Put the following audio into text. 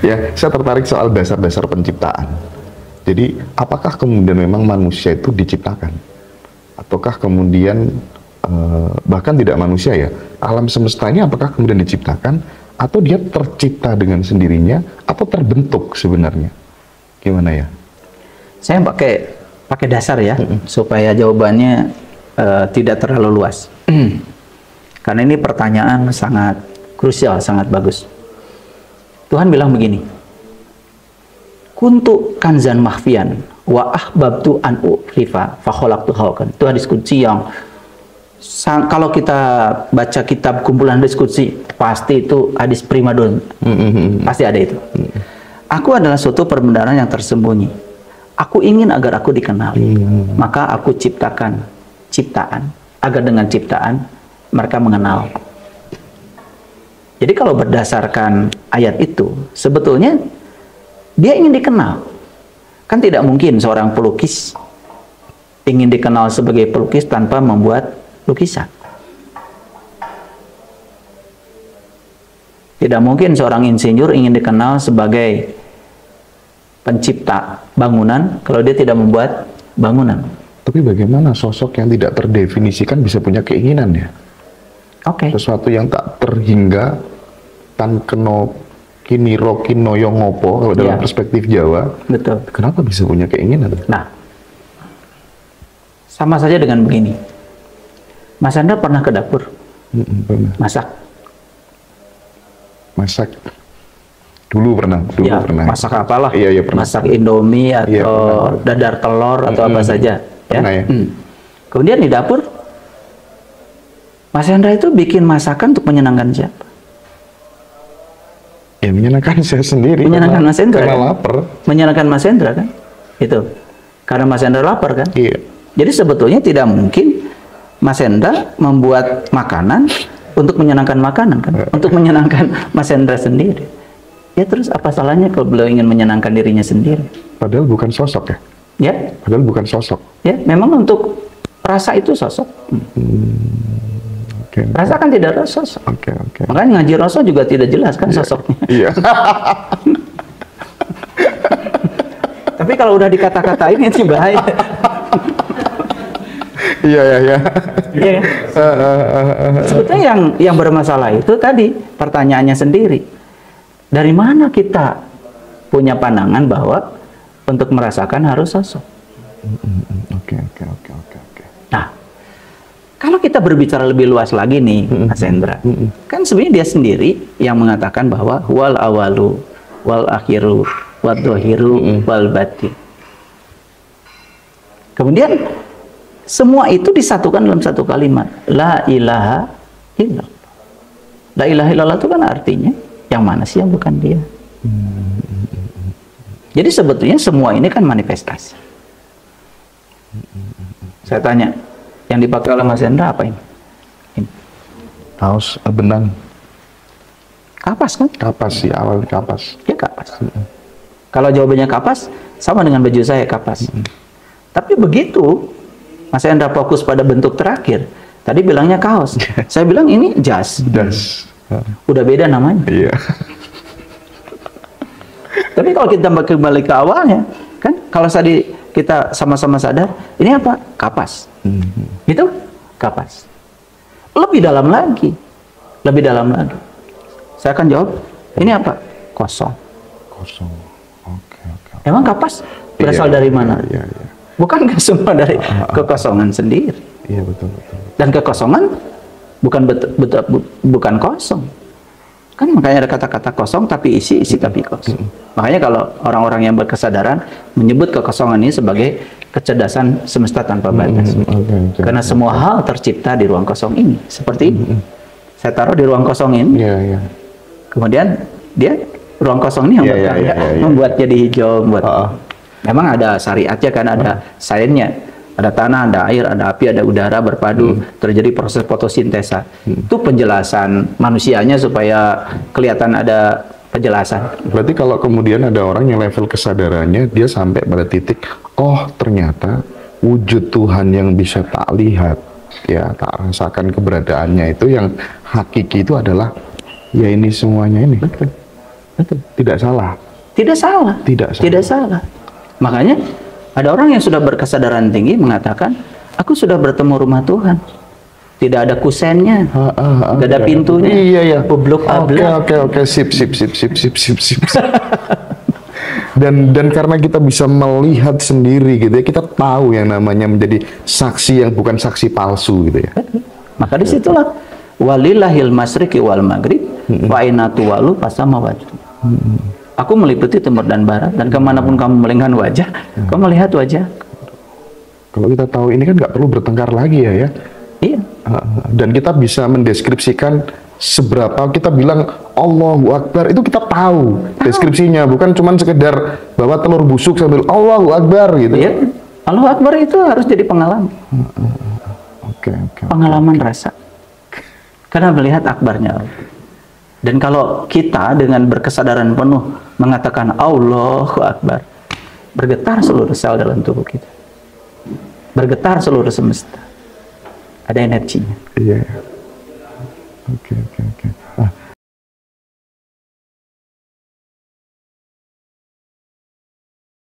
Ya, saya tertarik soal dasar-dasar penciptaan. Jadi, apakah kemudian memang manusia itu diciptakan? Ataukah kemudian, bahkan tidak manusia ya, alam semesta ini apakah kemudian diciptakan, atau dia tercipta dengan sendirinya, atau terbentuk sebenarnya? Gimana ya? Saya pakai dasar ya, supaya jawabannya tidak terlalu luas. Karena ini pertanyaan sangat krusial, sangat bagus. Tuhan bilang begini, kuntu kanzan mahfian wa ahbabtu an urifa fa khalaqtu khalqan. Itu hadis qudsi yang kalau kita baca kitab kumpulan hadis qudsi, pasti itu hadis primadon. Pasti ada itu. Aku adalah suatu perbendaharaan yang tersembunyi. Aku ingin agar aku dikenali. Maka aku ciptakan ciptaan agar dengan ciptaan mereka mengenal. Jadi kalau berdasarkan ayat itu, sebetulnya dia ingin dikenal. Kan tidak mungkin seorang pelukis ingin dikenal sebagai pelukis tanpa membuat lukisan. Tidak mungkin seorang insinyur ingin dikenal sebagai pencipta bangunan kalau dia tidak membuat bangunan. Tapi bagaimana sosok yang tidak terdefinisikan bisa punya keinginan ya? Oke. Sesuatu yang tak terhingga, tan keno kiniro kinoyo ngopo kalau dalam perspektif Jawa. Betul. Kenapa bisa punya keinginan? Nah, sama saja dengan begini. Mas Anda pernah ke dapur? Pernah. Masak? Masak. Dulu pernah. Masak apalah? Iya, pernah. Masak Indomie atau dadar telur atau apa saja. Pernah ya? Kemudian di dapur, Mas Hendra itu bikin masakan untuk menyenangkan siapa? Ya menyenangkan saya sendiri. Menyenangkan Mas Hendra. Karena kan? lapar. Menyenangkan Mas Hendra kan? Itu. Karena Mas Hendra lapar kan? Iya. Jadi sebetulnya tidak mungkin Mas Hendra membuat makanan untuk menyenangkan makanan kan? Untuk menyenangkan Mas Hendra sendiri. Ya terus apa salahnya kalau beliau ingin menyenangkan dirinya sendiri? Padahal bukan sosok ya? Ya. Padahal bukan sosok. Ya, memang untuk rasa itu sosok. Okay. Rasa kan tidak ada sosok. Oke. Makanya ngaji Rasul juga tidak jelas kan sosoknya. Iya. Tapi kalau udah dikata-katain itu bahaya. Iya. Iya. Sebetulnya yang bermasalah itu tadi pertanyaannya sendiri. Dari mana kita punya pandangan bahwa untuk merasakan harus sosok? Oke. Nah, kalau kita berbicara lebih luas lagi nih, Mas Hendra, kan sebenarnya dia sendiri yang mengatakan bahwa wal awalu, wal akhiru, wal dohiru, wal batin. Kemudian semua itu disatukan dalam satu kalimat, la ilaha illallah. La ilaha illallah itu kan artinya yang mana sih yang bukan dia? Jadi sebetulnya semua ini kan manifestasi. Saya tanya, yang dipakai oleh Mas Hendra apa ini? Kaos benang. Kapas kan? Kapas sih, awal kapas. Ya kapas. Kalau jawabannya kapas, sama dengan baju saya kapas. Tapi begitu Mas Hendra fokus pada bentuk terakhir, tadi bilangnya kaos. Saya bilang ini jas. Jas. Udah beda namanya. Iya. Tapi kalau kita kembali ke awalnya, kan kalau tadi kita sama-sama sadar, ini apa? Kapas. Itu kapas. Lebih dalam lagi. Saya akan jawab, ini apa? Kosong. Oke. Emang kapas berasal dari mana? Iya. Bukankah semua dari kekosongan sendiri? Iya, betul. Dan kekosongan bukan kosong. Kan makanya ada kata-kata kosong tapi isi tapi kosong. Makanya kalau orang-orang yang berkesadaran menyebut kekosongan ini sebagai kecerdasan semesta tanpa batas. Karena semua hal tercipta di ruang kosong ini. Seperti ini. Saya taruh di ruang kosong ini. Iya. Kemudian dia ruang kosong ini yang membuat jadi hijau, memang ada syariatnya kan, ada sainsnya. Ada tanah, ada air, ada api, ada udara berpadu, terjadi proses fotosintesa. Itu penjelasan manusianya supaya kelihatan ada penjelasan. Berarti kalau kemudian ada orang yang level kesadarannya, dia sampai pada titik, oh ternyata wujud Tuhan yang bisa tak lihat, ya tak rasakan keberadaannya itu yang hakiki itu adalah, ya ini semuanya ini. Betul. Tidak salah. Tidak salah. Tidak salah. Tidak salah. Makanya ada orang yang sudah berkesadaran tinggi mengatakan, aku sudah bertemu rumah Tuhan. Tidak ada kusennya, tidak ada pintunya. Iya, iya. Bubluk ablak. Oke. Sip. Dan karena kita bisa melihat sendiri gitu ya, kita tahu yang namanya menjadi saksi yang bukan saksi palsu gitu ya. Maka disitulah walillahil masyriqi wal maghrib wa aina tuwalu fasama wajh. Aku meliputi timur dan barat, dan kemanapun kamu melingkan wajah, kamu melihat wajah. Kalau kita tahu ini kan nggak perlu bertengkar lagi ya. Iya. Dan kita bisa mendeskripsikan seberapa kita bilang Allahu Akbar, itu kita tahu deskripsinya, bukan cuman sekedar bawa telur busuk sambil Allahu Akbar gitu. Iya. Allahu Akbar itu harus jadi pengalaman. Oke. Pengalaman rasa. Karena melihat akbarnya Allah. Dan kalau kita dengan berkesadaran penuh mengatakan Allahu Akbar, bergetar seluruh sel dalam tubuh kita. Bergetar seluruh semesta. Ada energinya. Iya. Oke.